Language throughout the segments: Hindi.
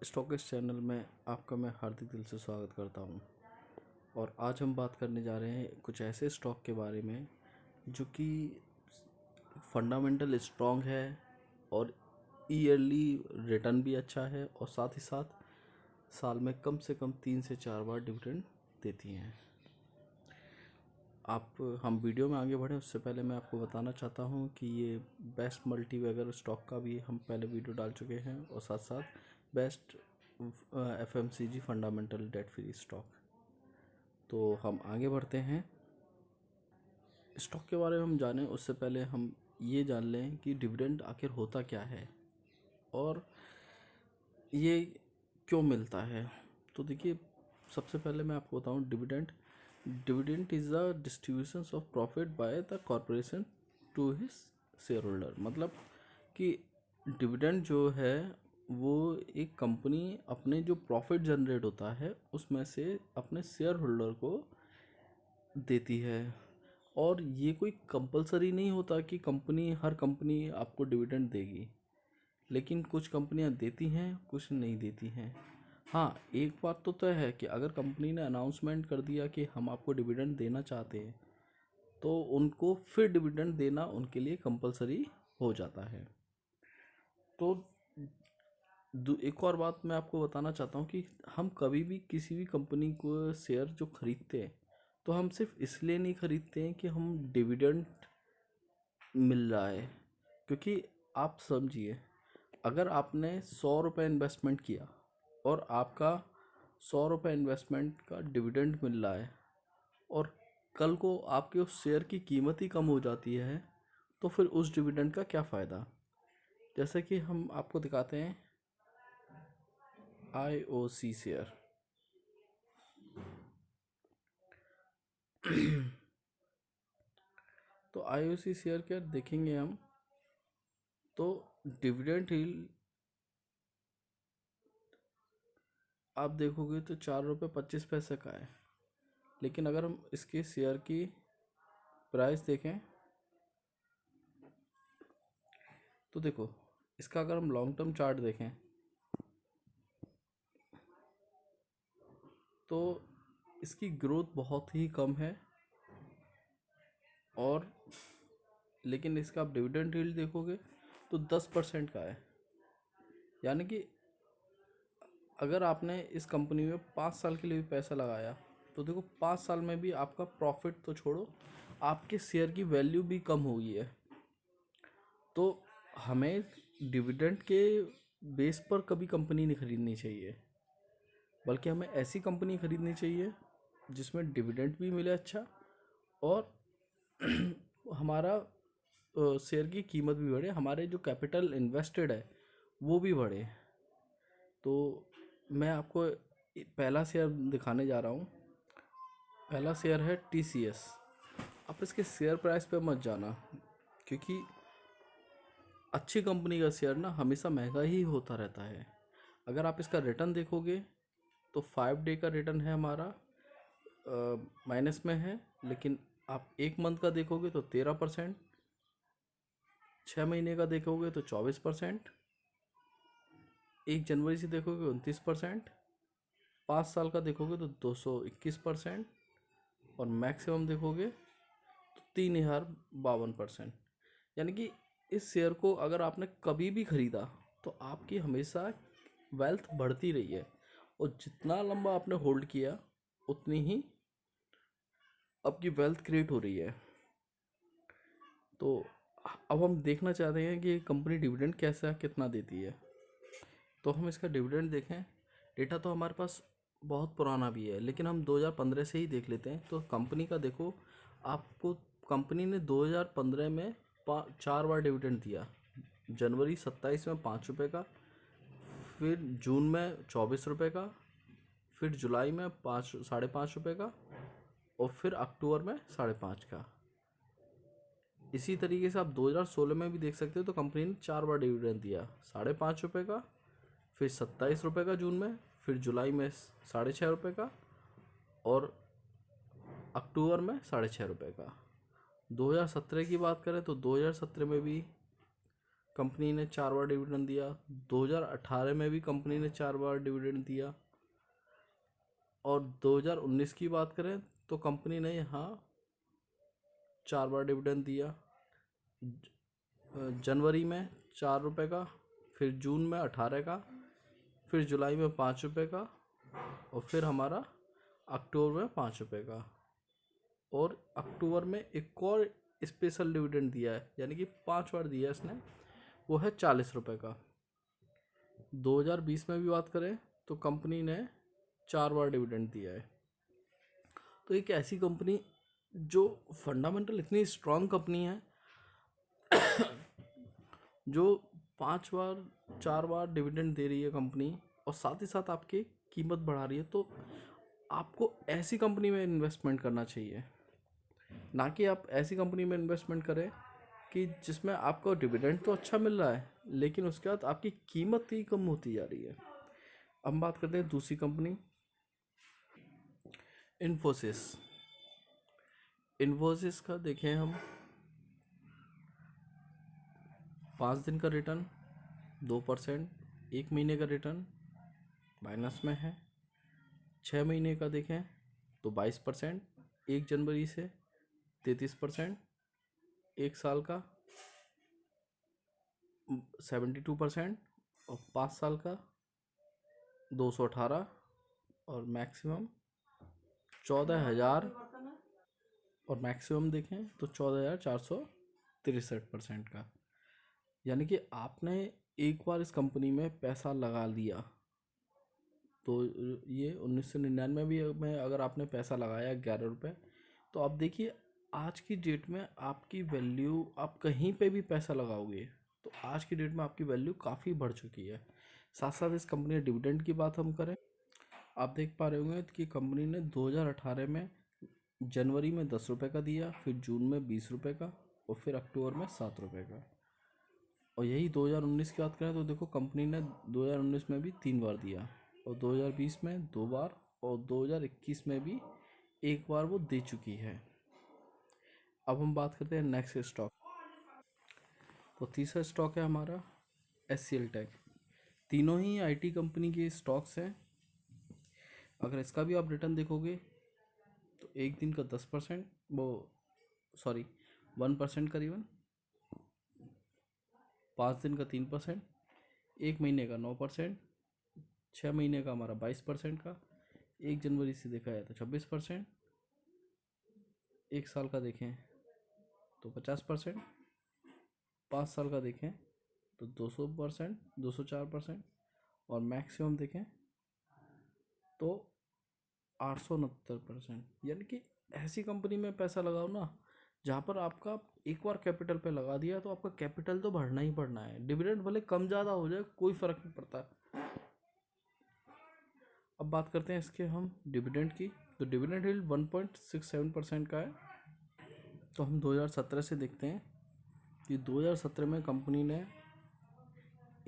स्टॉकिस्ट चैनल में आपका मैं हार्दिक दिल से स्वागत करता हूं। और आज हम बात करने जा रहे हैं कुछ ऐसे स्टॉक के बारे में जो कि फंडामेंटल स्ट्रॉन्ग है और ईयरली रिटर्न भी अच्छा है और साथ ही साथ साल में कम से कम 3 से 4 बार डिविडेंड देती हैं। हम वीडियो में आगे बढ़े उससे पहले मैं आपको बताना चाहता हूं कि ये बेस्ट मल्टीबैगर स्टॉक का भी हम पहले वीडियो डाल चुके हैं और साथ साथ best FMCG fundamental debt free stock. तो हम आगे बढ़ते हैं। स्टॉक के बारे में हम जानें उससे पहले हम ये जान लें कि डिविडेंड आखिर होता क्या है और ये क्यों मिलता है। तो देखिए, सबसे पहले मैं आपको बताऊं, dividend is the distribution of profit by the corporation to his shareholder. मतलब कि डिविडेंड जो है वो एक कंपनी अपने जो प्रॉफिट जनरेट होता है उसमें से अपने शेयर होल्डर को देती है। और ये कोई कंपलसरी नहीं होता कि हर कंपनी आपको डिविडेंड देगी, लेकिन कुछ कंपनियां देती हैं कुछ नहीं देती हैं। हाँ, एक बात तो तय है कि अगर कंपनी ने अनाउंसमेंट कर दिया कि हम आपको डिविडेंड देना चाहते हैं तो उनको फिर डिविडेंड देना उनके लिए कंपलसरी हो जाता है। तो एक और बात मैं आपको बताना चाहता हूँ कि हम कभी भी किसी भी कंपनी को शेयर जो खरीदते हैं तो हम सिर्फ इसलिए नहीं खरीदते हैं कि हम डिविडेंड मिल रहा है। क्योंकि आप समझिए, अगर आपने 100 रुपये इन्वेस्टमेंट किया और आपका 100 रुपये इन्वेस्टमेंट का डिविडेंड मिल रहा है और कल को आपके उस शेयर की कीमत ही कम हो जाती है तो फिर उस डिविडेंड का क्या फ़ायदा। जैसे कि हम आपको दिखाते हैं IOC शेयर। तो IOC शेयर क्या देखेंगे हम, तो डिविडेंड यील्ड आप देखोगे तो 4 रुपये 25 पैसे का है। लेकिन अगर हम इसके शेयर की प्राइस देखें तो देखो, इसका अगर हम लॉन्ग टर्म चार्ट देखें तो इसकी ग्रोथ बहुत ही कम है। और लेकिन इसका आप डिविडेंड यील्ड देखोगे तो 10% का है। यानी कि अगर आपने इस कंपनी में 5 साल के लिए भी पैसा लगाया तो देखो 5 साल में भी आपका प्रॉफिट तो छोड़ो, आपके शेयर की वैल्यू भी कम हो गई है। तो हमें डिविडेंड के बेस पर कभी कंपनी नहीं खरीदनी चाहिए, बल्कि हमें ऐसी कंपनी खरीदनी चाहिए जिसमें डिविडेंड भी मिले अच्छा और हमारा शेयर की कीमत भी बढ़े, हमारे जो कैपिटल इन्वेस्टेड है वो भी बढ़े। तो मैं आपको पहला शेयर दिखाने जा रहा हूँ। पहला शेयर है TCS। आप इसके शेयर प्राइस पे मत जाना, क्योंकि अच्छी कंपनी का शेयर ना हमेशा महंगा ही होता रहता है। अगर आप इसका रिटर्न देखोगे तो 5 डे का रिटर्न है हमारा माइनस में है, लेकिन आप 1 मंथ का देखोगे तो 13%, 6 महीने का देखोगे तो 24%, 1 जनवरी से देखोगे 29%, 5 साल का देखोगे तो 221% और मैक्सिमम देखोगे तो 3052%। यानी कि इस शेयर को अगर आपने कभी भी ख़रीदा तो आपकी हमेशा वेल्थ बढ़ती रही है और जितना लंबा आपने होल्ड किया उतनी ही आपकी वेल्थ क्रिएट हो रही है। तो अब हम देखना चाहते हैं कि कंपनी डिविडेंड कैसा कितना देती है। तो हम इसका डिविडेंड देखें। डेटा तो हमारे पास बहुत पुराना भी है, लेकिन हम 2015 से ही देख लेते हैं। तो कंपनी का देखो, आपको कंपनी ने 2015 में 4 बार डिविडेंड दिया। जनवरी 27 में 5 रुपये का, फिर जून में 24 रुपये का, फिर जुलाई में 5.5 रुपये का और फिर अक्टूबर में 5.5 का। इसी तरीके से आप 2016 में भी देख सकते हो। तो कंपनी ने 4 बार डिविडेंड दिया, 5.5 रुपये का, फिर 27 रुपये का जून में, फिर जुलाई में 6.5 रुपये का और अक्टूबर में 6.5 रुपये का। 2017 की बात करें तो 2017 में भी कंपनी ने 4 बार डिविडेंड दिया। 2018 में भी कंपनी ने 4 बार डिविडेंड दिया। और 2019 की बात करें तो कंपनी ने यहाँ 4 बार डिविडेंड दिया। जनवरी में 4 रुपये का, फिर जून में 18 का, फिर जुलाई में 5 रुपये का, और फिर हमारा अक्टूबर में 5 रुपये का। और अक्टूबर में एक और स्पेशल डिविडेंड दिया है, यानी कि 5 बार दिया इसने, वो है 40 रुपये का। 2020 में भी बात करें तो कंपनी ने 4 बार डिविडेंड दिया है। तो एक ऐसी कंपनी जो फंडामेंटल इतनी स्ट्रांग कंपनी है, जो 5 बार 4 बार डिविडेंड दे रही है कंपनी, और साथ ही साथ आपकी कीमत बढ़ा रही है, तो आपको ऐसी कंपनी में इन्वेस्टमेंट करना चाहिए। ना कि आप ऐसी कंपनी में इन्वेस्टमेंट करें कि जिसमें आपको डिविडेंड तो अच्छा मिल रहा है, लेकिन उसके बाद आपकी कीमत ही कम होती जा रही है। अब बात करते हैं दूसरी कंपनी, इन्फोसिस। इन्फोसिस का देखें हम, 5 दिन का रिटर्न 2%, 1 महीने का रिटर्न माइनस में है, 6 महीने का देखें तो 22%, 1 जनवरी से 33%, 1 साल का 72%, और 5 साल का 218, और मैक्सिमम 14,000, और मैक्सिमम देखें तो 14,463% का। यानी कि आपने एक बार इस कंपनी में पैसा लगा लिया, तो ये 1999 भी में अगर आपने पैसा लगाया 11 रुपये, तो आप देखिए आज की डेट में आपकी वैल्यू, आप कहीं पे भी पैसा लगाओगे तो आज की डेट में आपकी वैल्यू काफ़ी बढ़ चुकी है। साथ साथ इस कंपनी के डिविडेंड की बात हम करें, आप देख पा रहे होंगे कि कंपनी ने 2018 में जनवरी में 10 रुपये का दिया, फिर जून में 20 रुपये का, और फिर अक्टूबर में 7 रुपये का। और यही 2019 की बात करें तो देखो कंपनी ने 2019 में भी 3 बार दिया, और 2020 में 2 बार, और 2021 में भी 1 बार वो दे चुकी है। अब हम बात करते हैं नेक्स्ट स्टॉक। तो तीसरा स्टॉक है हमारा HCL टेक। तीनों ही IT कंपनी के स्टॉक्स हैं। अगर इसका भी आप रिटर्न देखोगे तो एक दिन का 10%, वो सॉरी 1% करीबन, 5 दिन का 3%, 1 महीने का 9%, 6 महीने का हमारा 22% का, 1 जनवरी से देखा जाए तो 26%, 1 साल का देखें तो 50%, 5 साल का देखें तो 200%, 204%, और मैक्सिमम देखें तो 869%। यानी कि ऐसी कंपनी में पैसा लगाओ ना, जहाँ पर आपका एक बार कैपिटल पे लगा दिया तो आपका कैपिटल तो बढ़ना ही बढ़ना है, डिविडेंड भले कम ज़्यादा हो जाए कोई फ़र्क नहीं पड़ता। अब बात करते हैं इसके हम डिविडेंड की। तो डिविडेंड यील्ड 1.67% का है। तो हम 2017 से देखते हैं कि 2017 में कंपनी ने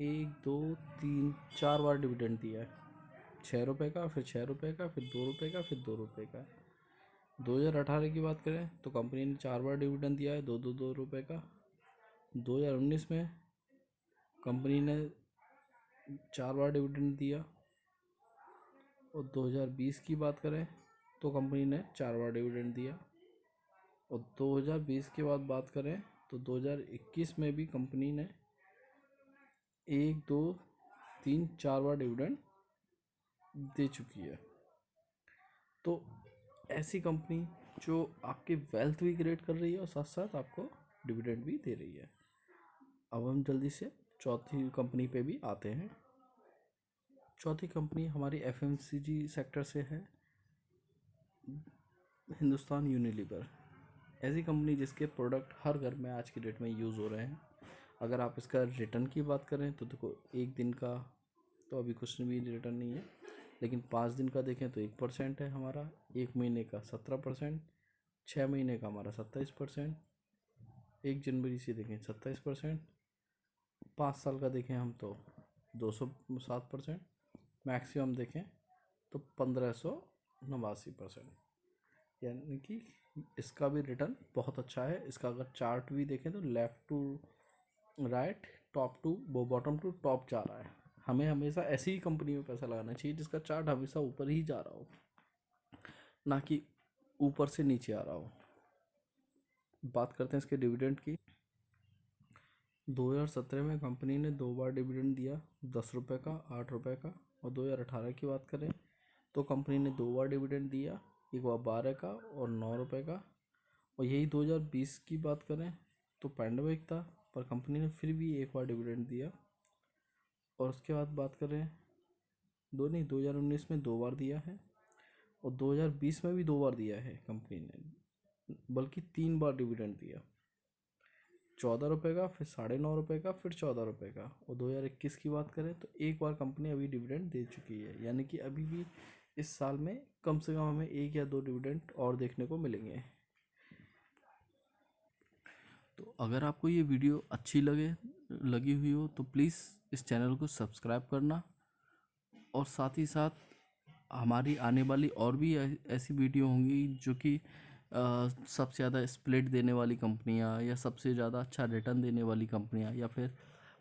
1 2 3 4 बार डिविडेंड दिया है, 6 रुपये का, फिर 6 रुपये का, फिर 2 रुपये का, फिर 2 रुपये का। 2018 की बात करें तो कंपनी ने 4 बार डिविडेंड दिया है, 2 2 2 रुपये का। 2019 में कंपनी ने 4 बार डिविडेंड दिया, और 2020 की बात करें तो कंपनी ने 4 बार डिविडेंड दिया। और 2020 के बाद बात करें तो 2021 में भी कंपनी ने 1 2 3 4 बार डिविडेंड दे चुकी है। तो ऐसी कंपनी जो आपकी वेल्थ भी क्रिएट कर रही है और साथ साथ आपको डिविडेंड भी दे रही है। अब हम जल्दी से चौथी कंपनी पे भी आते हैं। चौथी कंपनी हमारी FMCG सेक्टर से है, हिंदुस्तान यूनिलीवर। ऐसी कंपनी जिसके प्रोडक्ट हर घर में आज की डेट में यूज़ हो रहे हैं। अगर आप इसका रिटर्न की बात करें तो देखो एक दिन का तो अभी कुछ भी रिटर्न नहीं है, लेकिन 5 दिन का देखें तो 1% है हमारा, 1 महीने का 17%, 6 महीने का हमारा 27%, 1 जनवरी से देखें 27%, 5 साल का देखें हम तो 207%, मैक्सिमम देखें तो 1589%। यानी कि इसका भी रिटर्न बहुत अच्छा है। इसका अगर चार्ट भी देखें तो left to right top to वो बॉटम टू टॉप जा रहा है। हमें हमेशा ऐसी ही कंपनी में पैसा लगाना चाहिए जिसका चार्ट हमेशा ऊपर ही जा रहा हो, ना कि ऊपर से नीचे आ रहा हो। बात करते हैं इसके डिविडेंड की। 2017 में कंपनी ने 2 बार डिविडेंड दिया, 10 रुपये का, 8 रुपये का। और 2018 की बात करें तो कंपनी ने 2 बार डिविडेंड दिया, एक बार 12 का और 9 रुपये का। और यही 2020 की बात करें तो पैंडमिक था, पर कंपनी ने फिर भी एक बार डिविडेंड दिया। और उसके बाद बात करें 2019 में 2 बार दिया है, और 2020 में भी 2 बार दिया है कंपनी ने, बल्कि 3 बार डिविडेंड दिया। 14 रुपये का, फिर 9.5 रुपये का, फिर 14 रुपये का। और 2021 की बात करें तो एक बार कंपनी अभी डिविडेंड दे चुकी है, यानी कि अभी भी इस साल में कम से कम हमें 1 या 2 डिविडेंड और देखने को मिलेंगे। तो अगर आपको ये वीडियो अच्छी लगी हुई हो तो प्लीज़ इस चैनल को सब्सक्राइब करना, और साथ ही साथ हमारी आने वाली और भी ऐसी वीडियो होंगी जो कि सबसे ज़्यादा स्प्लिट देने वाली कंपनियां, या सबसे ज़्यादा अच्छा रिटर्न देने वाली कंपनियां, या फिर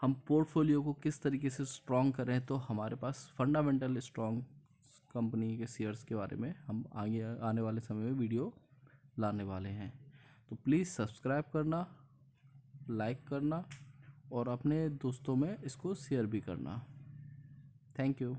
हम पोर्टफोलियो को किस तरीके से स्ट्रॉन्ग करें। तो हमारे पास फंडामेंटल स्ट्रॉन्ग कंपनी के शेयर्स के बारे में हम आगे आने वाले समय में वीडियो लाने वाले हैं। तो प्लीज़ सब्सक्राइब करना, लाइक करना, और अपने दोस्तों में इसको शेयर भी करना। Thank you.